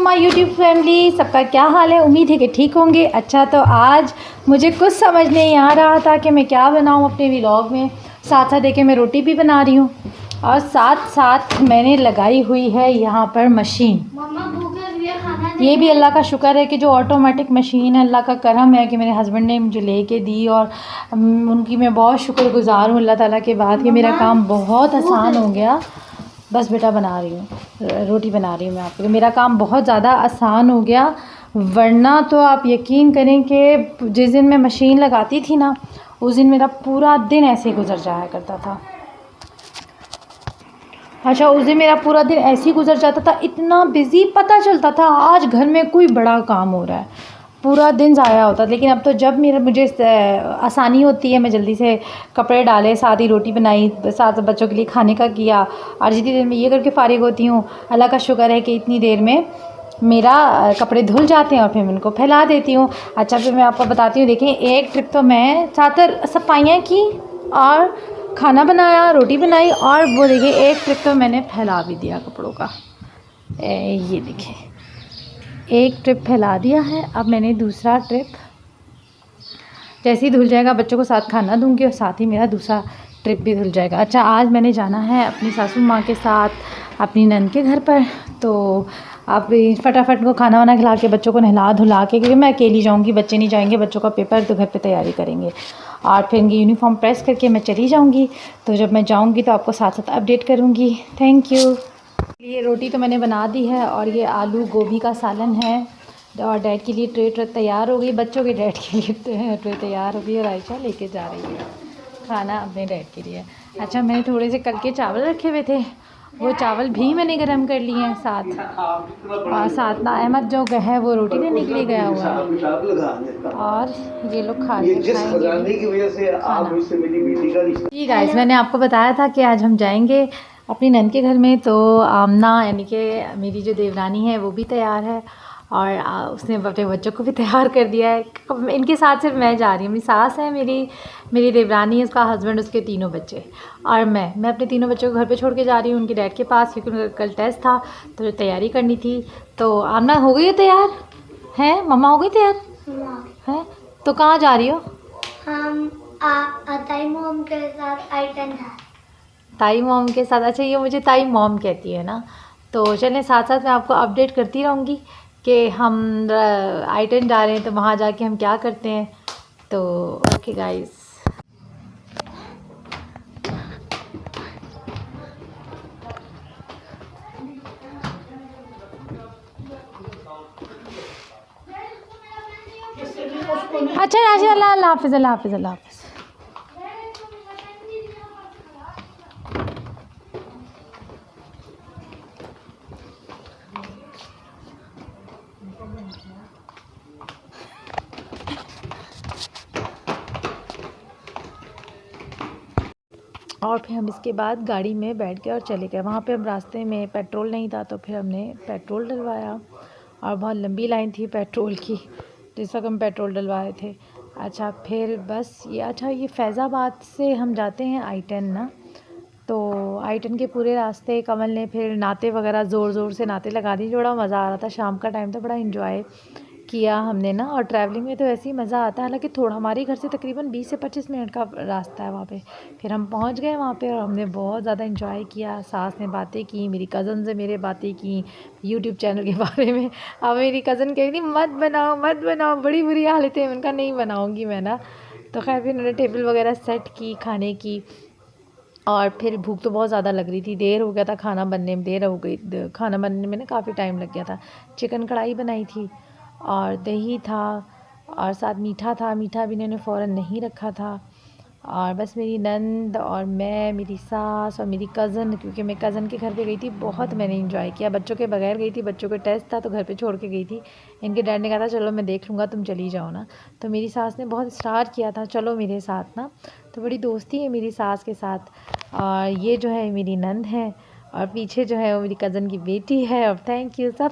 My YouTube family, सबका क्या हाल है। उम्मीद है कि ठीक होंगे। अच्छा, तो आज मुझे कुछ समझ नहीं आ रहा था कि मैं क्या बनाऊं अपने व्लॉग में। साथ साथ देखिए मैं रोटी भी बना रही हूं और साथ साथ मैंने लगाई हुई है यहाँ पर मशीन। ये भी अल्लाह का शुक्र है कि जो ऑटोमेटिक मशीन है, अल्लाह का करम है कि मेरे हस्बैंड ने मुझे लेके दी और उनकी मैं बहुत शुक्रगुजार हूँ अल्लाह ताला के बाद कि मेरा काम बहुत आसान हो गया। बस बेटा बना रही हूँ, रोटी बना रही हूँ मैं आपको। मेरा काम बहुत ज़्यादा आसान हो गया, वरना तो आप यकीन करें कि जिस दिन मैं मशीन लगाती थी ना, उस दिन मेरा पूरा दिन ऐसे ही गुजर जाया करता था। अच्छा, उस दिन मेरा पूरा दिन ऐसे ही गुजर जाता था, इतना बिज़ी पता चलता था आज घर में कोई बड़ा काम हो रहा है, पूरा दिन ज़ाया होता। लेकिन अब तो जब मुझे आसानी होती है, मैं जल्दी से कपड़े डाले, साथ ही रोटी बनाई, साथ बच्चों के लिए खाने का किया और जितनी देर में ये करके फ़ारिग होती हूँ, अल्लाह का शुक्र है कि इतनी देर में मेरा कपड़े धुल जाते हैं और फिर मैं उनको फैला देती हूँ। अच्छा, फिर मैं आपको बताती हूँ। देखें, एक ट्रिप तो मैं ज़्यादातर सफाइयाँ की और खाना बनाया, रोटी बनाई, और वो देखिए एक ट्रिप तो मैंने फैला भी दिया कपड़ों का। ये देखिए, एक ट्रिप फैला दिया है। अब मैंने दूसरा ट्रिप जैसे ही धुल जाएगा, बच्चों को साथ खाना दूंगी और साथ ही मेरा दूसरा ट्रिप भी धुल जाएगा। अच्छा, आज मैंने जाना है अपनी सासू माँ के साथ अपनी नंद के घर पर, तो आप फटाफट को खाना वाना खिला के बच्चों को नहला धुला के, क्योंकि मैं अकेली जाऊंगी, बच्चे नहीं जाएंगे, बच्चों का पेपर तो घर पे तैयारी करेंगे और फिर इनकी यूनिफॉर्म प्रेस करके मैं चली जाऊंगी। तो जब मैं जाऊंगी तो आपको साथ साथ अपडेट करूंगी। Thank you. ये रोटी तो मैंने बना दी है और ये आलू गोभी का सालन है और डैड के लिए ट्रे तैयार हो गई, बच्चों के डैड के लिए ट्रे तैयार हो गई और आयशा लेके जा रही है खाना अपने डैड के लिए। अच्छा, मैंने थोड़े से कल के चावल रखे हुए थे, वो चावल भी मैंने गर्म कर लिए हैं साथ, और साथ ना अहमद जो है वो रोटी देने के लिए गया हुआ है और ये लोग खा खाएंगे जी गाइस। मैंने आपको बताया था कि आज हम जाएंगे अपनी नंद के घर में, तो आमना यानी कि मेरी जो देवरानी है वो भी तैयार है और उसने अपने बच्चों को भी तैयार कर दिया है। इनके साथ सिर्फ मैं जा रही हूँ, मेरी सास है, मेरी देवरानी है, उसका हस्बैंड, उसके तीनों बच्चे और मैं अपने तीनों बच्चों को घर पे छोड़ के जा रही हूँ उनके डैड के पास, क्योंकि उनका कल टेस्ट था तो तैयारी करनी थी। तो आमना हो गई है तैयार? हैं मम्मा, हो गई तैयार? हैं तो कहाँ जा रही हो? हम ताई मॉम के साथ आइटन था। ताई मॉम के साथ? अच्छा, ये मुझे ताई मॉम कहती है ना। तो चलें, साथ साथ मैं आपको अपडेट करती रहूँगी कि हम आइटन जा रहे हैं तो वहाँ जाके हम क्या करते हैं। तो ओके गाइस। अच्छा राशि, अल्लाह हाफिज़, अल्लाह हाफिज़, अल्लाह हाफिज़। और फिर हम इसके बाद गाड़ी में बैठ गए और चले गए। वहाँ पे हम रास्ते में पेट्रोल नहीं था तो फिर हमने पेट्रोल डलवाया और बहुत लंबी लाइन थी पेट्रोल की जिस वक्त हम पेट्रोल डलवाए थे। अच्छा, फिर बस ये, अच्छा ये फैज़ाबाद से हम जाते हैं आइटन ना, तो आइटन के पूरे रास्ते कमल ने फिर नाते वगैरह ज़ोर ज़ोर से नाते लगा दी। बड़ा मज़ा आ रहा था, शाम का टाइम था, बड़ा इन्जॉय किया हमने ना। और ट्रैवलिंग में तो ऐसे ही मज़ा आता है, हालांकि थोड़ा हमारे घर से तकरीबन 20 से 25 मिनट का रास्ता है वहाँ पे। फिर हम पहुँच गए वहाँ पे और हमने बहुत ज़्यादा इन्जॉय किया। सास ने बातें की, मेरी कज़न से मेरे बातें की यूट्यूब चैनल के बारे में। अब मेरी कज़न कह रही थी मत बनाओ मत बनाओ, बड़ी बुरी हालत है, उनका नहीं बनाऊँगी मैं ना। तो खैर फिर उन्होंने टेबल वगैरह सेट की खाने की और फिर भूख तो बहुत ज़्यादा लग रही थी, देर हो गया था, खाना बनने में देर हो गई, खाना बनने में ना काफ़ी टाइम लग गया था। चिकन कढ़ाई बनाई थी और दही था और साथ मीठा था, मीठा भी इन्होंने फ़ौरन नहीं रखा था। और बस मेरी नंद और मैं, मेरी सास और मेरी कज़न, क्योंकि मैं कज़न के घर पे गई थी, बहुत मैंने इंजॉय किया। बच्चों के बगैर गई थी, बच्चों को टेस्ट था तो घर पे छोड़ के गई थी। इनके डैड ने कहा था चलो मैं देख लूँगा, तुम चली जाओ ना। तो मेरी सास ने बहुत स्टार्ट किया था चलो मेरे साथ ना, तो बड़ी दोस्ती है मेरी सास के साथ। और ये जो है मेरी नंद है और पीछे जो है वो मेरी कज़न की बेटी है। और थैंक यू सब सब